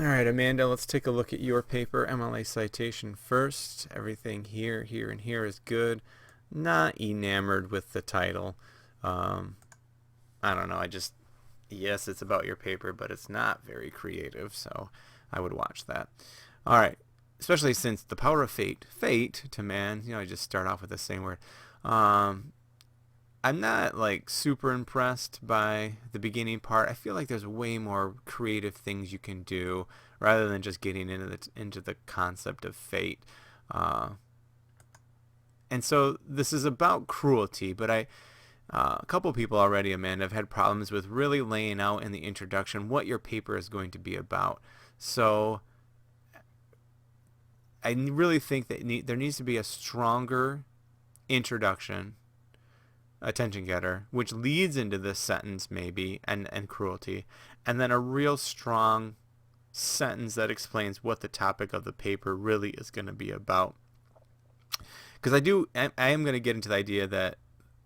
Alright, Amanda, let's take a look at your paper, MLA citation first. Everything here, here, and here is good. Not enamored with the title. Um, I don't know, yes, it's about your paper, but it's not very creative, so I would watch that. Alright, especially since the power of fate to man, I just start off with the same word. I'm not like super impressed by the beginning part. I feel like there's way more creative things you can do rather than just getting into the concept of fate. And so this is about cruelty, but a couple people already, Amanda, have had problems with really laying out in the introduction what your paper is going to be about. So I really think that there needs to be a stronger introduction, attention getter, which leads into this sentence maybe and cruelty, and then a real strong sentence that explains what the topic of the paper really is going to be about. Because I am going to get into the idea that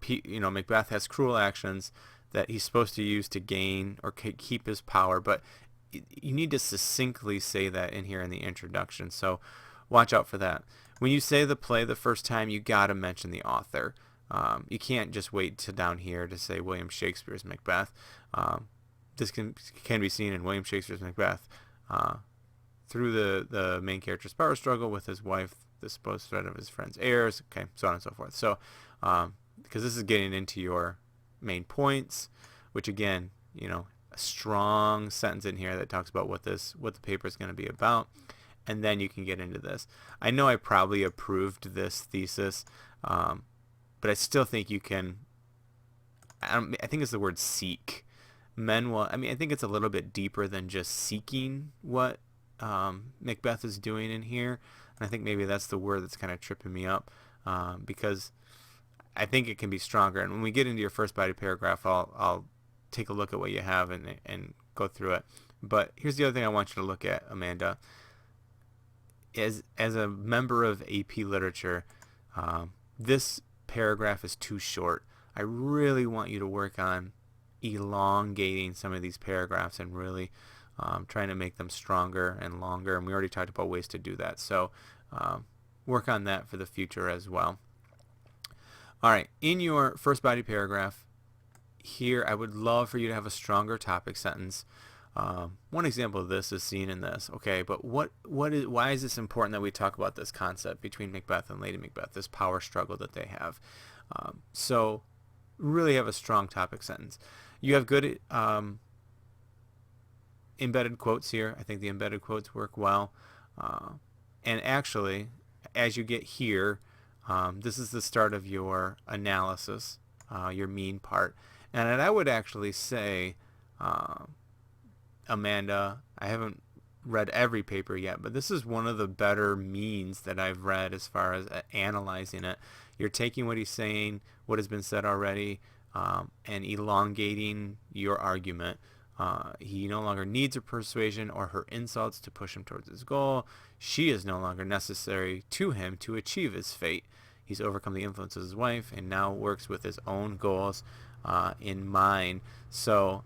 Macbeth has cruel actions that he's supposed to use to gain or keep his power, but you need to succinctly say that in here in the introduction, so watch out for that. When you say the play the first time, you got to mention the author. You can't just wait to down here to say William Shakespeare's Macbeth. This can be seen in William Shakespeare's Macbeth through the main character's power struggle with his wife, the supposed threat of his friend's heirs, okay, so on and so forth. So, because this is getting into your main points, which again, a strong sentence in here that talks about what the paper is going to be about, and then you can get into this. I know I probably approved this thesis, but I still think you can. I think it's the word seek. I think it's a little bit deeper than just seeking what Macbeth is doing in here. And I think maybe that's the word that's kind of tripping me up, because I think it can be stronger. And when we get into your first body paragraph, I'll take a look at what you have and go through it. But here's the other thing I want you to look at, Amanda. As a member of AP Literature, this paragraph is too short. I really want you to work on elongating some of these paragraphs and really trying to make them stronger and longer, and we already talked about ways to do that, so work on that for the future as well. Alright, in your first body paragraph here, I would love for you to have a stronger topic sentence. One example of this is seen in this, okay, but why is this important that we talk about this concept between Macbeth and Lady Macbeth, this power struggle that they have? So really have a strong topic sentence. You have good embedded quotes here. I think the embedded quotes work well. And actually, as you get here, this is the start of your analysis, your mean part. And I would actually say, Amanda, I haven't read every paper yet, but this is one of the better means that I've read as far as analyzing it. You're taking what he's saying, what has been said already, and elongating your argument. He no longer needs her persuasion or her insults to push him towards his goal. She is no longer necessary to him to achieve his fate. He's overcome the influence of his wife and now works with his own goals in mind. So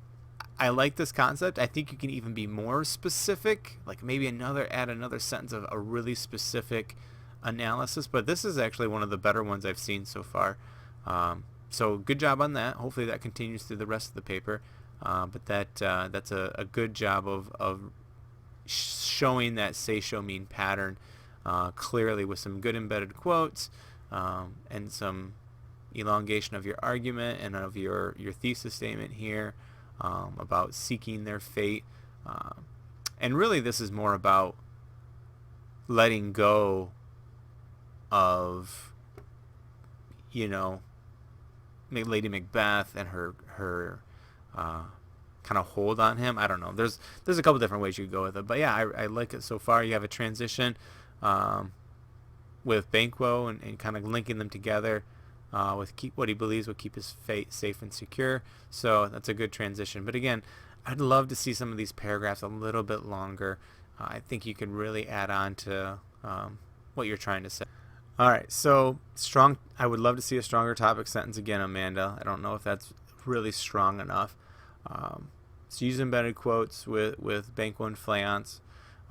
I like this concept. I think you can even be more specific, like maybe add another sentence of a really specific analysis, but this is actually one of the better ones I've seen so far. So good job on that. Hopefully that continues through the rest of the paper. But that's a good job of showing that say, show, mean pattern clearly with some good embedded quotes and some elongation of your argument and of your thesis statement here about seeking their fate. And really this is more about letting go of, Lady Macbeth and her kind of hold on him. I don't know. There's a couple different ways you could go with it, but yeah, I like it so far. You have a transition with Banquo and kind of linking them together with what he believes will keep his fate safe and secure. So that's a good transition. But again, I'd love to see some of these paragraphs a little bit longer. I think you could really add on to what you're trying to say. All right, so strong. I would love to see a stronger topic sentence again, Amanda. I don't know if that's really strong enough. So use embedded quotes with Banquo and Fleance.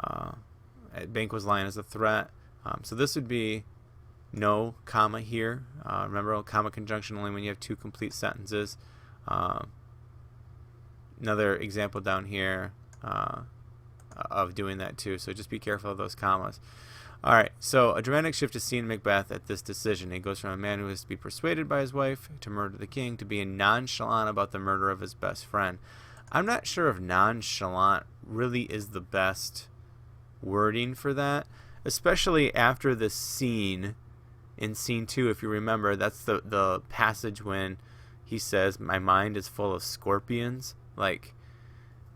Uh, Banquo's line is a threat. So this would be no comma here. Remember, comma conjunction only when you have two complete sentences. Another example down here of doing that too. So just be careful of those commas. All right, so a dramatic shift is seen in Macbeth at this decision. He goes from a man who is to be persuaded by his wife to murder the king to being nonchalant about the murder of his best friend. I'm not sure if nonchalant really is the best wording for that, especially after the scene in scene 2. If you remember, that's the passage when he says, "My mind is full of scorpions." Like,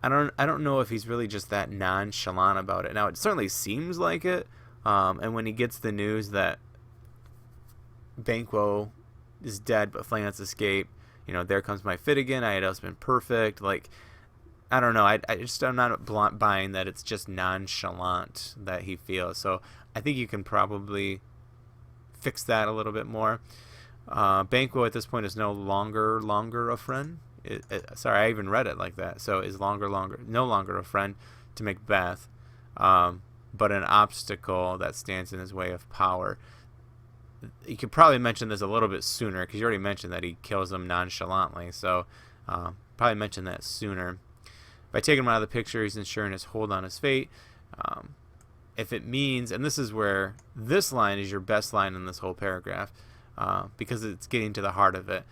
I don't know if he's really just that nonchalant about it. Now, it certainly seems like it. And when he gets the news that Banquo is dead but Fleance escaped, there comes my fit again. I had always been perfect. Like, I don't know. I'm not buying that it's just nonchalant that he feels. So I think you can probably fix that a little bit more. Banquo at this point is no longer a friend. Sorry, I even read it like that. So is no longer a friend to Macbeth. But an obstacle that stands in his way of power. You could probably mention this a little bit sooner, because you already mentioned that he kills him nonchalantly. So probably mention that sooner. By taking him out of the picture, he's ensuring his hold on his fate. If it means, and this is where this line is your best line in this whole paragraph, because it's getting to the heart of it.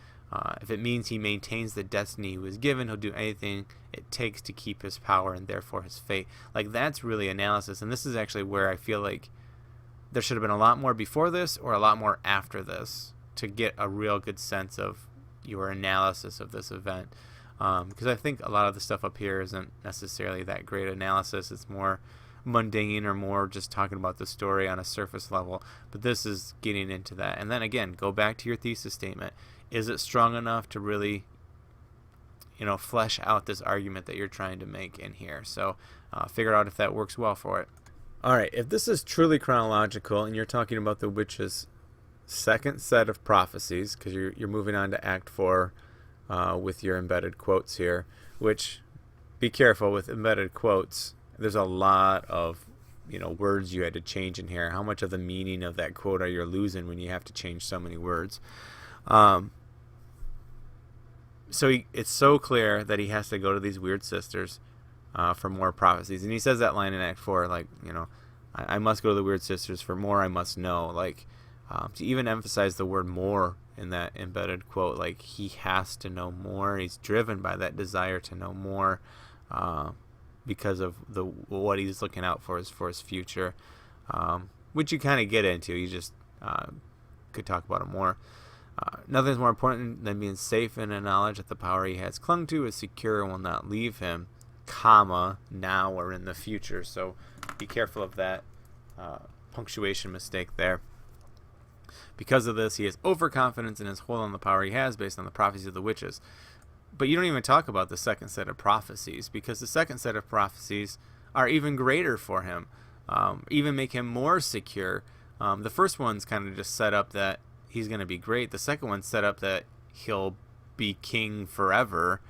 If it means he maintains the destiny he was given, he'll do anything it takes to keep his power and therefore his fate. Like, that's really analysis, and this is actually where I feel like there should have been a lot more before this or a lot more after this to get a real good sense of your analysis of this event. Because I think a lot of the stuff up here isn't necessarily that great analysis. It's more mundane or more just talking about the story on a surface level. But this is getting into that. And then again, go back to your thesis statement. Is it strong enough to really, flesh out this argument that you're trying to make in here? So figure out if that works well for it. All right, if this is truly chronological and you're talking about the witch's second set of prophecies, because you're moving on to Act 4 with your embedded quotes here, which, be careful with embedded quotes. There's a lot of words you had to change in here. How much of the meaning of that quote are you losing when you have to change so many words? So it's so clear that he has to go to these weird sisters for more prophecies. And he says that line in Act 4, like, I must go to the weird sisters for more I must know. Like, to even emphasize the word more in that embedded quote, like, he has to know more. He's driven by that desire to know more because of what he's looking out for his future, which you kind of get into. You just could talk about it more. Nothing's more important than being safe in the knowledge that the power he has clung to is secure and will not leave him, comma, now or in the future. So be careful of that punctuation mistake there. Because of this, he has overconfidence in his hold on the power he has based on the prophecies of the witches. But you don't even talk about the second set of prophecies, because the second set of prophecies are even greater for him, even make him more secure. The first one's kind of just set up that he's going to be great. The second one's set up that he'll be king forever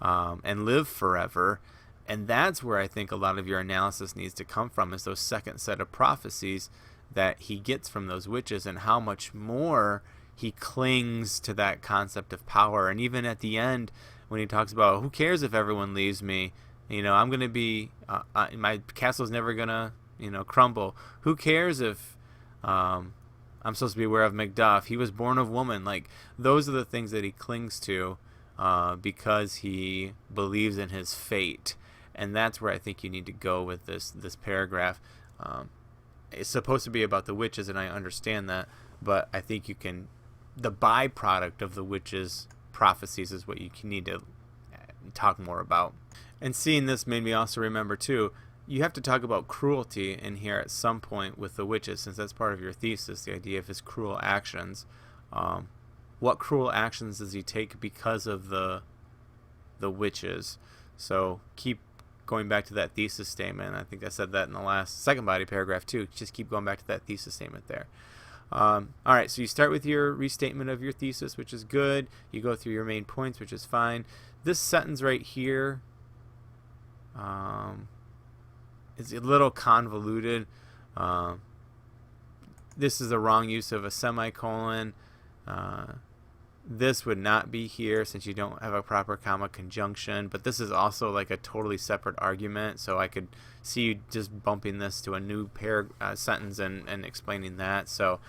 and live forever. And that's where I think a lot of your analysis needs to come from, is those second set of prophecies that he gets from those witches and how much more he clings to that concept of power. And even at the end, when he talks about, who cares if everyone leaves me? I'm going to be, my castle's never going to, crumble. Who cares if I'm supposed to be aware of Macduff? He was born of woman. Like, those are the things that he clings to because he believes in his fate. And that's where I think you need to go with this paragraph. It's supposed to be about the witches, and I understand that, but I think the byproduct of the witches' prophecies is what you need to talk more about. And seeing this made me also remember, too, you have to talk about cruelty in here at some point with the witches, since that's part of your thesis, the idea of his cruel actions. What cruel actions does he take because of the witches? So keep going back to that thesis statement. I think I said that in the second body paragraph too. Just keep going back to that thesis statement there. All right, so you start with your restatement of your thesis, which is good. You go through your main points, which is fine. This sentence right here, is a little convoluted. This is the wrong use of a semicolon. This would not be here since you don't have a proper comma conjunction, but this is also like a totally separate argument, so I could see you just bumping this to a new sentence and explaining that. So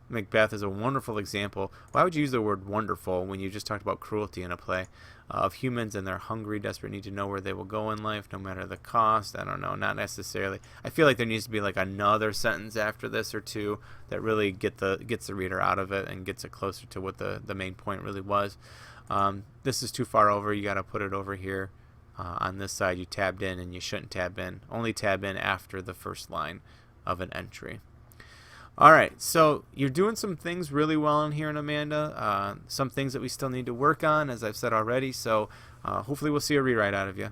Macbeth is a wonderful example. Why would you use the word wonderful when you just talked about cruelty in a play? Of humans and their hungry, desperate need to know where they will go in life, no matter the cost. I don't know, not necessarily. I feel like there needs to be like another sentence after this or two that really gets the reader out of it and gets it closer to what the main point really was. This is too far over. You got to put it over here. On this side, you tabbed in, and you shouldn't tab in. Only tab in after the first line of an entry. All right, so you're doing some things really well in here, Amanda. Some things that we still need to work on, as I've said already. So hopefully we'll see a rewrite out of you.